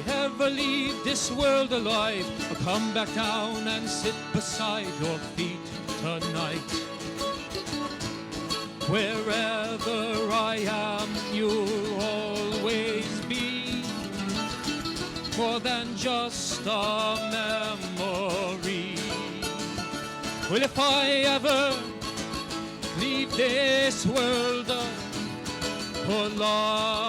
ever leave this world alive, I'll come back down and sit beside your feet tonight. Wherever I am, you'll always be more than just a memory. Well, if I ever leave this world alive.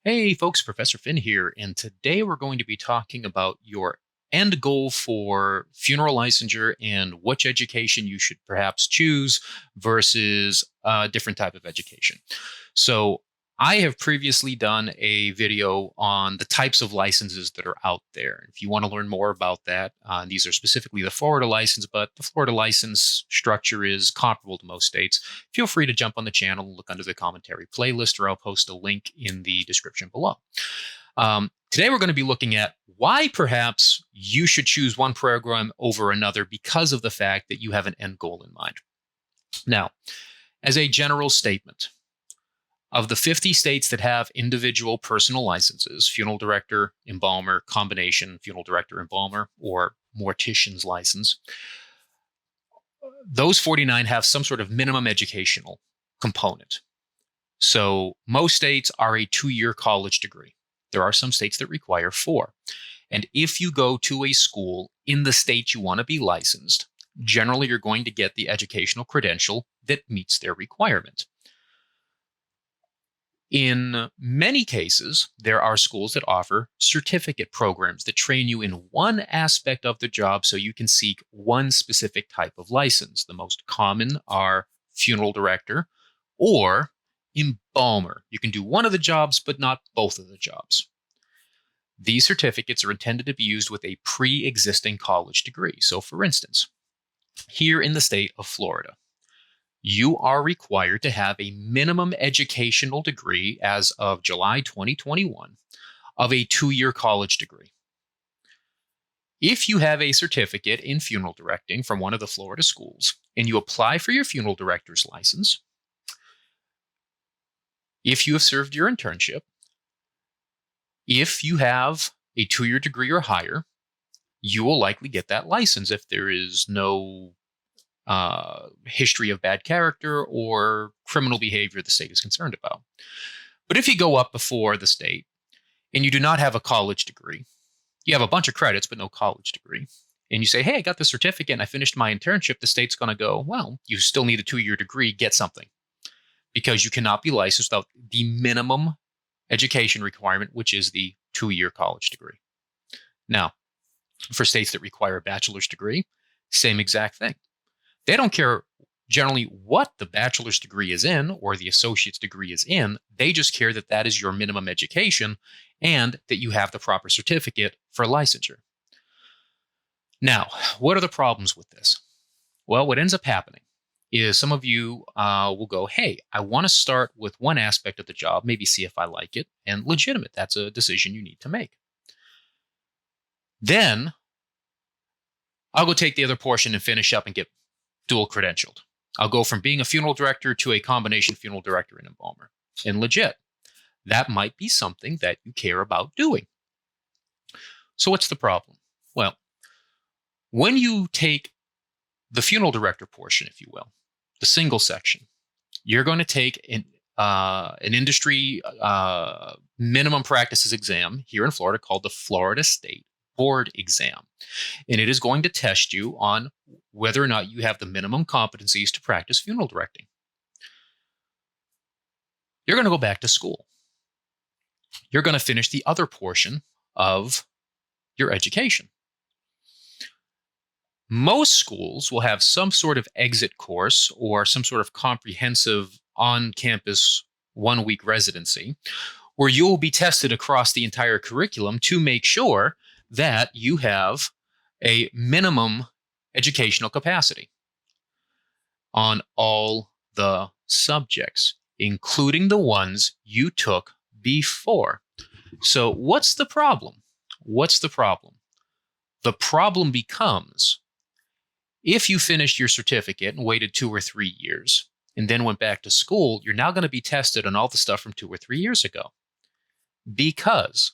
Hey folks, Professor Finn here, and today we're going to be talking about your end goal for funeral licensure and which education you should perhaps choose versus a different type of education. So I have previously done a video on the types of licenses that are out there. If you want to learn more about that, these are specifically the Florida license, but the Florida license structure is comparable to most states. Feel free to jump on the channel and look under the commentary playlist, or I'll post a link in the description below. Today we're going to be looking at why perhaps you should choose one program over another because of the fact that you have an end goal in mind. Now, as a general statement, of the 50 states that have individual personal licenses, funeral director, embalmer, combination funeral director, embalmer, or mortician's license, those 49 have some sort of minimum educational component. So most states are a 2-year college degree. There are some states that require 4. And if you go to a school in the state you want to be licensed, generally you're going to get the educational credential that meets their requirement. In many cases, there are schools that offer certificate programs that train you in one aspect of the job so you can seek one specific type of license. The most common are funeral director or embalmer. You can do one of the jobs, but not both of the jobs. These certificates are intended to be used with a pre-existing college degree. So for instance, here in the state of Florida, you are required to have a minimum educational degree as of July 2021 of a 2-year college degree. If you have a certificate in funeral directing from one of the Florida schools and you apply for your funeral director's license, if you have served your internship, if you have a 2-year degree or higher, you will likely get that license if there is no history of bad character or criminal behavior the state is concerned about. But if you go up before the state and you do not have a college degree, you have a bunch of credits but no college degree, and you say, hey, I got the certificate and I finished my internship, the state's going to go, well, you still need a 2-year degree, get something. Because you cannot be licensed without the minimum education requirement, which is the 2-year college degree. Now, for states that require a bachelor's degree, same exact thing. They don't care generally what the bachelor's degree is in or the associate's degree is in. They just care that that is your minimum education and that you have the proper certificate for licensure. Now, what are the problems with this? Well, what ends up happening is some of you will go, hey, I want to start with one aspect of the job, maybe see if I like it, and legitimate. That's a decision you need to make. Then I'll go take the other portion and finish up and get dual credentialed. I'll go from being a funeral director to a combination funeral director and embalmer. And legit, that might be something that you care about doing. So what's the problem? Well, when you take the funeral director portion, if you will, the single section, you're going to take an industry minimum practices exam here in Florida called the Florida State Board exam. And it is going to test you on whether or not you have the minimum competencies to practice funeral directing. You're going to go back to school. You're going to finish the other portion of your education. Most schools will have some sort of exit course or some sort of comprehensive on-campus 1-week residency where you will be tested across the entire curriculum to make sure that you have a minimum educational capacity on all the subjects, including the ones you took before. So what's the problem? What's the problem? The problem becomes if you finished your certificate and waited 2 or 3 years and then went back to school, you're now going to be tested on all the stuff from 2 or 3 years ago. Because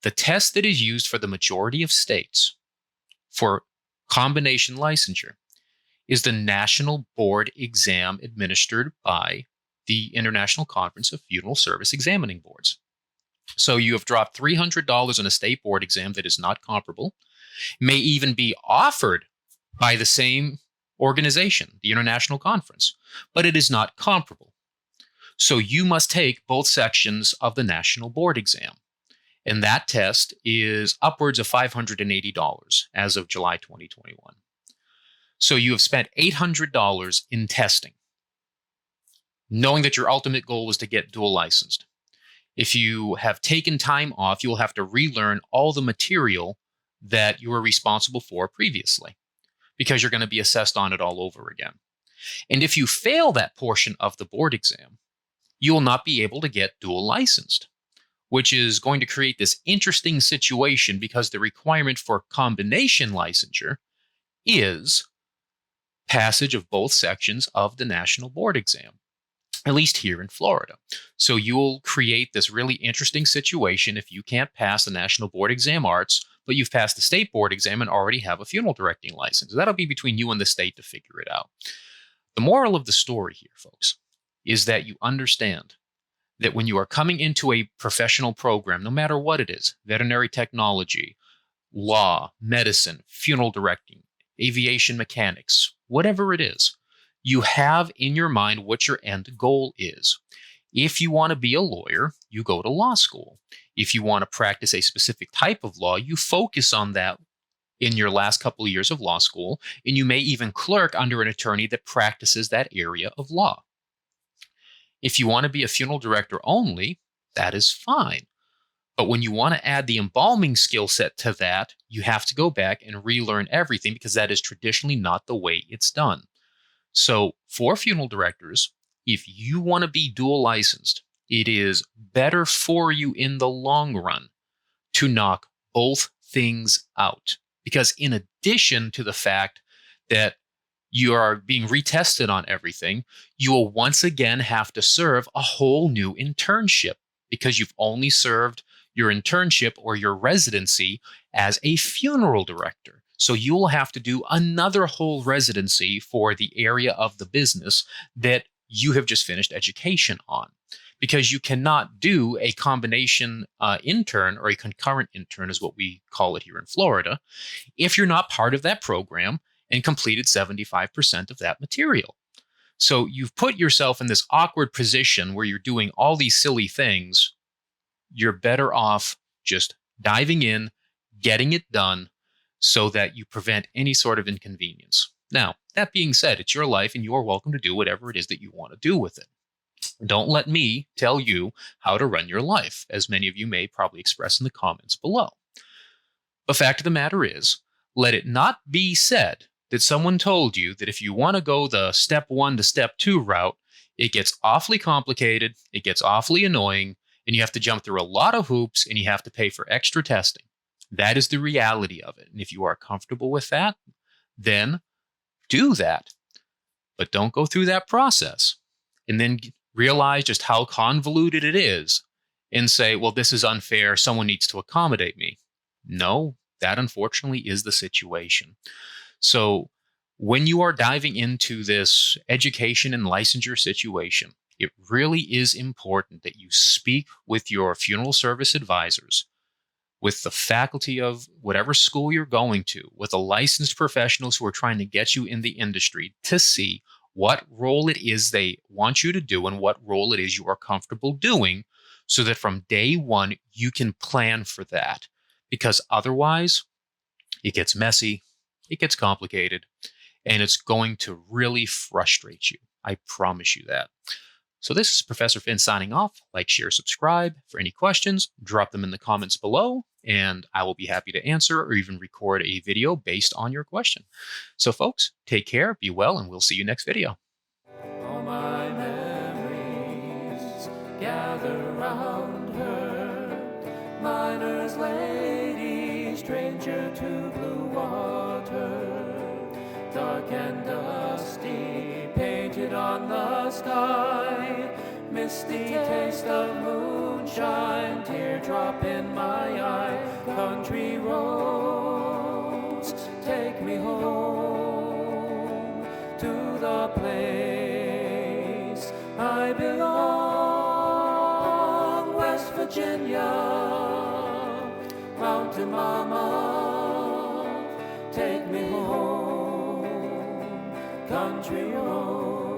the test that is used for the majority of states for combination licensure is the National Board Exam administered by the International Conference of Funeral Service Examining Boards. So you have dropped $300 on a state board exam that is not comparable, may even be offered by the same organization, the International Conference, but it is not comparable. So you must take both sections of the National Board Exam. And that test is upwards of $580 as of July 2021. So you have spent $800 in testing, knowing that your ultimate goal was to get dual licensed. If you have taken time off, you will have to relearn all the material that you were responsible for previously, because you're going to be assessed on it all over again. And if you fail that portion of the board exam, you will not be able to get dual licensed, which is going to create this interesting situation because the requirement for combination licensure is passage of both sections of the national board exam, at least here in Florida. So you'll create this really interesting situation if you can't pass the National Board Exam Arts, but you've passed the state board exam and already have a funeral directing license. That'll be between you and the state to figure it out. The moral of the story here, folks, is that you understand that when you are coming into a professional program, no matter what it is, veterinary technology, law, medicine, funeral directing, aviation mechanics, whatever it is, you have in your mind what your end goal is. If you want to be a lawyer, you go to law school. If you want to practice a specific type of law, you focus on that in your last couple of years of law school, and you may even clerk under an attorney that practices that area of law. If you want to be a funeral director only, that is fine. But when you want to add the embalming skill set to that, you have to go back and relearn everything because that is traditionally not the way it's done. So for funeral directors, if you want to be dual licensed, it is better for you in the long run to knock both things out. Because in addition to the fact that you are being retested on everything, you will once again have to serve a whole new internship because you've only served your internship or your residency as a funeral director. So you will have to do another whole residency for the area of the business that you have just finished education on, because you cannot do a combination intern or a concurrent intern is what we call it here in Florida if you're not part of that program and completed 75% of that material. So you've put yourself in this awkward position where you're doing all these silly things. You're better off just diving in, getting it done, so that you prevent any sort of inconvenience. Now, that being said, it's your life and you are welcome to do whatever it is that you want to do with it. Don't let me tell you how to run your life, as many of you may probably express in the comments below. The fact of the matter is, let it not be said that someone told you that if you want to go the step 1 to step 2 route, it gets awfully complicated, it gets awfully annoying, and you have to jump through a lot of hoops and you have to pay for extra testing. That is the reality of it. And if you are comfortable with that, then do that. But don't go through that process and then realize just how convoluted it is and say, well, this is unfair. Someone needs to accommodate me. No, that unfortunately is the situation. So when you are diving into this education and licensure situation, it really is important that you speak with your funeral service advisors, with the faculty of whatever school you're going to, with the licensed professionals who are trying to get you in the industry to see what role it is they want you to do and what role it is you are comfortable doing, so that from day one you can plan for that. Because otherwise, it gets messy, it gets complicated, and it's going to really frustrate you. I promise you that. So this is Professor Finn signing off. Like, share, subscribe. For any questions, drop them in the comments below, and I will be happy to answer or even record a video based on your question. So folks, take care, be well, and we'll see you next video. All my memories gather round her, miner's lady, stranger to blue water, dark and dusty, painted painted on the sky, misty taste of moonshine, teardrop in my eye. Country roads, take me home to the place I belong. West Virginia, Mountain Mama, take me home. Country roads.